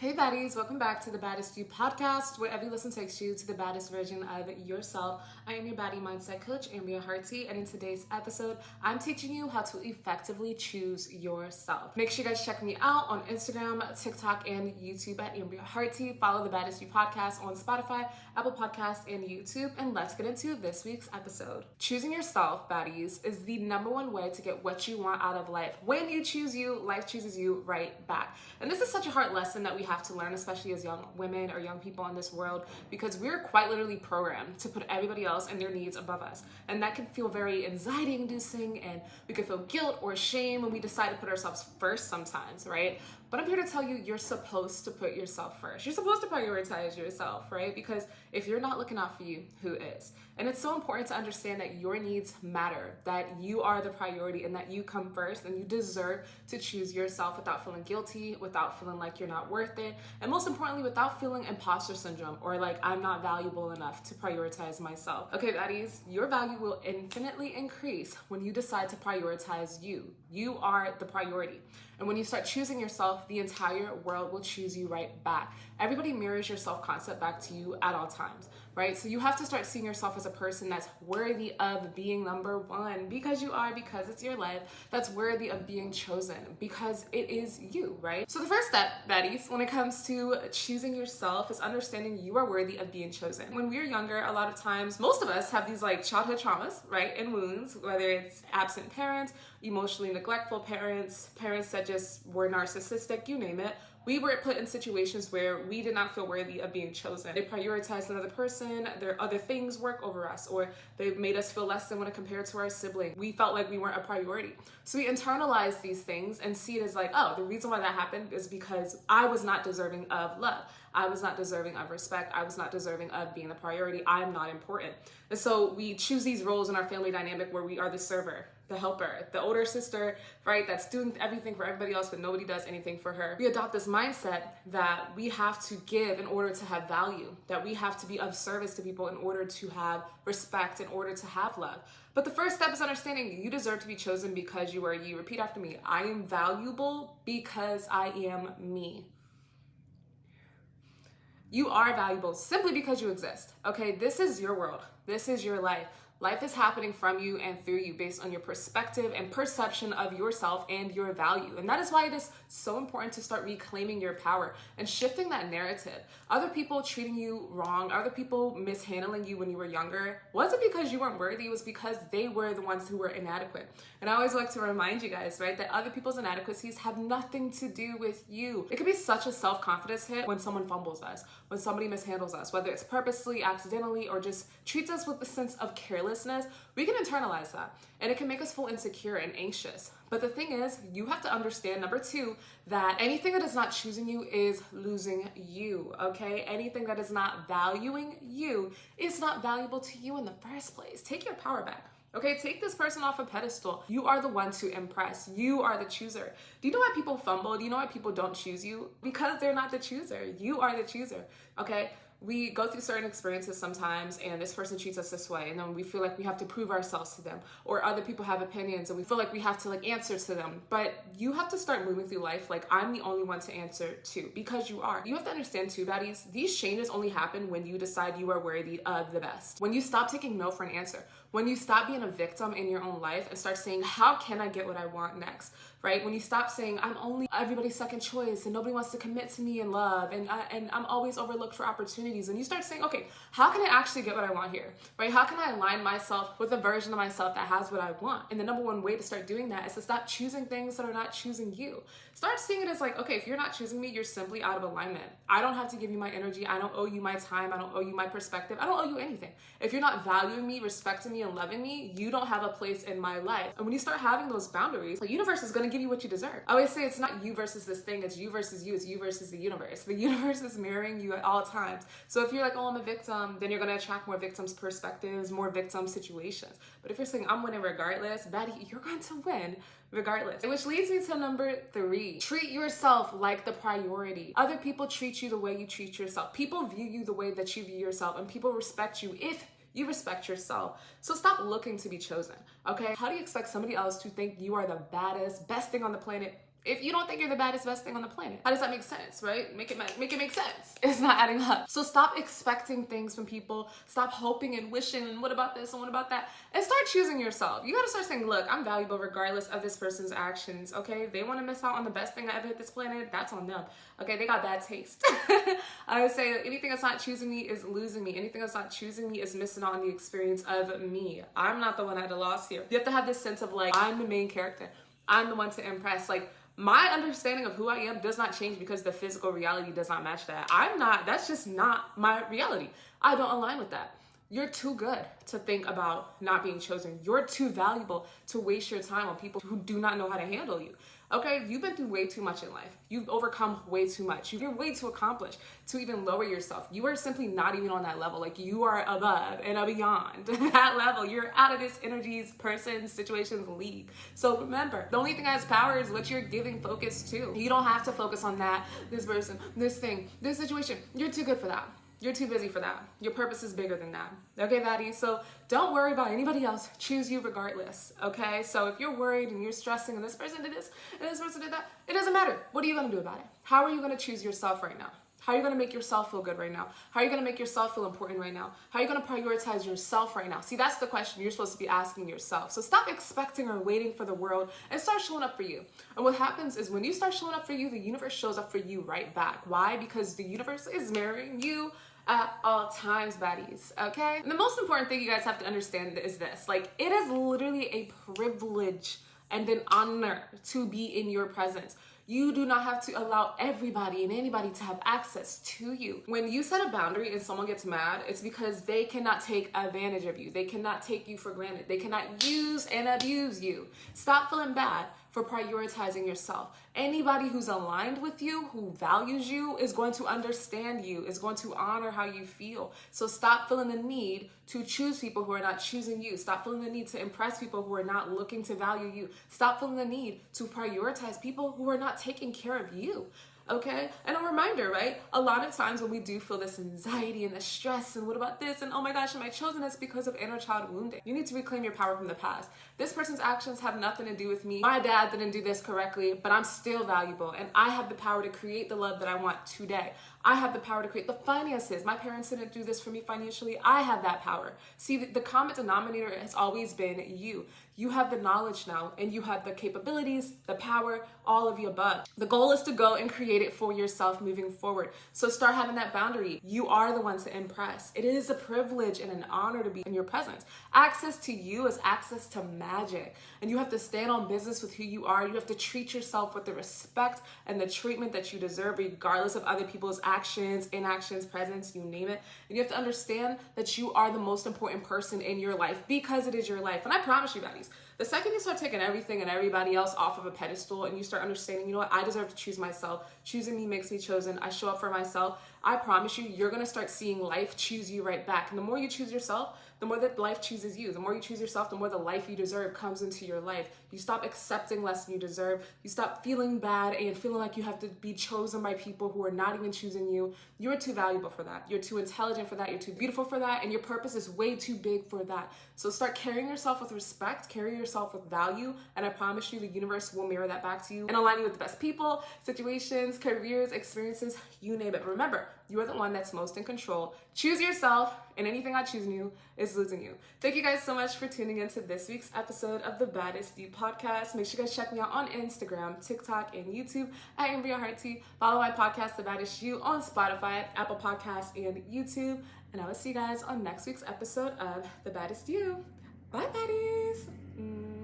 Hey baddies, welcome back to the Baddest You podcast, where every listen takes you to the baddest version of yourself. I am your baddie mindset coach, Ambria, and in today's episode, I'm teaching you how to effectively choose yourself. Make sure you guys check me out on Instagram, TikTok, and YouTube at Ambria. Follow the Baddest You podcast on Spotify, Apple Podcasts, and YouTube, and let's get into this week's episode. Choosing yourself, baddies, is the number one way to get what you want out of life. When you choose you, life chooses you right back. And this is such a hard lesson that we have to learn, especially as young women or young people in this world, because we're quite literally programmed to put everybody else and their needs above us. And that can feel very anxiety inducing, and we can feel guilt or shame when we decide to put ourselves first sometimes, right? But I'm here to tell you, you're supposed to put yourself first. You're supposed to prioritize yourself, right? Because if you're not looking out for you, who is? And it's so important to understand that your needs matter, that you are the priority, and that you come first, and you deserve to choose yourself without feeling guilty, without feeling like you're not worth it, and most importantly, without feeling imposter syndrome or like I'm not valuable enough to prioritize myself. Okay, baddies, your value will infinitely increase when you decide to prioritize you. You are the priority. And when you start choosing yourself, the entire world will choose you right back. Everybody mirrors your self-concept back to you at all times, right? So you have to start seeing yourself as a person that's worthy of being number one, because you are, because it's your life, that's worthy of being chosen, because it is you, right? So the first step, baddies, when it comes to choosing yourself is understanding you are worthy of being chosen. When we're younger, a lot of times, most of us have these like childhood traumas, right? And wounds, whether it's absent parents, emotionally neglectful parents, parents that just were narcissistic, you name it. We were put in situations where we did not feel worthy of being chosen. They prioritized another person, their other things work over us, or they made us feel less than when compared to our sibling. We felt like we weren't a priority. So we internalize these things and see it as like, oh, the reason why that happened is because I was not deserving of love. I was not deserving of respect. I was not deserving of being the priority. I'm not important. And so we choose these roles in our family dynamic where we are the server, the helper, the older sister, right? That's doing everything for everybody else, but nobody does anything for her. We adopt this mindset that we have to give in order to have value, that we have to be of service to people in order to have respect, in order to have love. But the first step is understanding you deserve to be chosen because you are you. Repeat after me. I am valuable because I am me. You are valuable simply because you exist, okay? This is your world. This is your life. Life is happening from you and through you based on your perspective and perception of yourself and your value. And that is why it is so important to start reclaiming your power and shifting that narrative. Other people treating you wrong, other people mishandling you when you were younger, wasn't because you weren't worthy, it was because they were the ones who were inadequate. And I always like to remind you guys, right, that other people's inadequacies have nothing to do with you. It can be such a self-confidence hit when someone fumbles us, when somebody mishandles us, whether it's purposely, accidentally, or just treats us with a sense of carelessness. We can internalize that, and it can make us feel insecure and anxious. But the thing is, you have to understand, number two, that anything that is not choosing you is losing you, okay? Anything that is not valuing you is not valuable to you in the first place. Take your power back. Okay, take this person off a pedestal. You are the one to impress. You are the chooser. Do you know why people fumble? Do you know why people don't choose you? Because they're not the chooser. You are the chooser, okay? We go through certain experiences sometimes, and this person treats us this way, and then we feel like we have to prove ourselves to them, or other people have opinions and we feel like we have to like answer to them. But you have to start moving through life like I'm the only one to answer to, because you are. You have to understand too, baddies, these changes only happen when you decide you are worthy of the best. When you stop taking no for an answer, when you stop being a victim in your own life and start saying, how can I get what I want next, right? When you stop saying, I'm only everybody's second choice and nobody wants to commit to me in love, and I'm always overlooked for opportunities. And you start saying, okay, how can I actually get what I want here, right? How can I align myself with a version of myself that has what I want? And the number one way to start doing that is to stop choosing things that are not choosing you. Start seeing it as like, okay, if you're not choosing me, you're simply out of alignment. I don't have to give you my energy. I don't owe you my time. I don't owe you my perspective. I don't owe you anything. If you're not valuing me, respecting me, and loving me, you don't have a place in my life. And when you start having those boundaries, the universe is going to give you what you deserve. I always say it's not you versus this thing, it's you versus you, it's you versus the universe. The universe is mirroring you at all times. So if you're like, oh, I'm a victim, then you're going to attract more victims' perspectives, more victim situations. But if you're saying I'm winning regardless, Baddie, you're going to win regardless. Which leads me to number three. Treat yourself like the priority. Other people treat you the way you treat yourself. People view you the way that you view yourself, and people respect you if you respect yourself. So stop looking to be chosen, okay? How do you expect somebody else to think you are the baddest, best thing on the planet If you don't think you're the baddest, best thing on the planet, how does that make sense, right? Make it make sense. It's not adding up. So stop expecting things from people. Stop hoping and wishing and what about this and what about that? And start choosing yourself. You gotta start saying, look, I'm valuable regardless of this person's actions, okay? If they wanna miss out on the best thing that ever hit this planet, that's on them, okay? They got bad taste. I would say that anything that's not choosing me is losing me. Anything that's not choosing me is missing out on the experience of me. I'm not the one at a loss here. You have to have this sense of like, I'm the main character. I'm the one to impress. Like, my understanding of who I am does not change because the physical reality does not match that. That's just not my reality. I don't align with that. You're too good to think about not being chosen. You're too valuable to waste your time on people who do not know how to handle you. Okay, you've been through way too much in life. You've overcome way too much. You're way too accomplished to even lower yourself. You are simply not even on that level. Like, you are above and beyond that level. You're out of this energies, persons, situations league. So remember, the only thing that has power is what you're giving focus to. You don't have to focus on that, this person, this thing, this situation. You're too good for that. You're too busy for that. Your purpose is bigger than that. Okay, Baddie? So don't worry about anybody else. Choose you regardless, okay? So if you're worried and you're stressing and this person did this and this person did that, it doesn't matter. What are you gonna do about it? How are you gonna choose yourself right now? How are you gonna make yourself feel good right now? How are you gonna make yourself feel important right now? How are you gonna prioritize yourself right now? See, that's the question you're supposed to be asking yourself. So stop expecting or waiting for the world and start showing up for you. And what happens is when you start showing up for you, the universe shows up for you right back. Why? Because the universe is mirroring you at all times, baddies, okay? And the most important thing you guys have to understand is this. Like, it is literally a privilege and an honor to be in your presence. You do not have to allow everybody and anybody to have access to you. When you set a boundary and someone gets mad, it's because they cannot take advantage of you. They cannot take you for granted. They cannot use and abuse you. Stop feeling bad for prioritizing yourself. Anybody who's aligned with you, who values you, is going to understand you, is going to honor how you feel. So stop feeling the need to choose people who are not choosing you. Stop feeling the need to impress people who are not looking to value you. Stop feeling the need to prioritize people who are not taking care of you. Okay? And a reminder, right? A lot of times when we do feel this anxiety and the stress and what about this and oh my gosh, am I chosen? It's because of inner child wounding. You need to reclaim your power from the past. This person's actions have nothing to do with me. My dad didn't do this correctly, but I'm still valuable and I have the power to create the love that I want today. I have the power to create the finances. My parents didn't do this for me financially. I have that power. See, the common denominator has always been you. You have the knowledge now and you have the capabilities, the power, all of the above. The goal is to go and create it for yourself moving forward. So start having that boundary. You are the one to impress. It is a privilege and an honor to be in your presence. Access to you is access to magic. And you have to stand on business with who you are. You have to treat yourself with the respect and the treatment that you deserve, regardless of other people's actions, inactions, presence, you name it. And you have to understand that you are the most important person in your life because it is your life. And I promise you, baddies, the second you start taking everything and everybody else off of a pedestal and you start understanding, you know what, I deserve to choose myself. Choosing me makes me chosen. I show up for myself. I promise you, you're going to start seeing life choose you right back. And the more you choose yourself, the more that life chooses you. The more you choose yourself, the more the life you deserve comes into your life. You stop accepting less than you deserve. You stop feeling bad and feeling like you have to be chosen by people who are not even choosing you. You're too valuable for that. You're too intelligent for that. You're too beautiful for that. And your purpose is way too big for that. So start carrying yourself with respect, carry yourself with value. And I promise you, the universe will mirror that back to you and align you with the best people, situations, careers, experiences, you name it. But remember, you are the one that's most in control. Choose yourself, and anything not choosing you is losing you. Thank you guys so much for tuning into this week's episode of the Baddest You podcast. Make sure you guys check me out on Instagram, TikTok, and YouTube at Ambria. Follow my podcast, The Baddest You, on Spotify, Apple Podcasts, and YouTube. And I will see you guys on next week's episode of The Baddest You. Bye, baddies.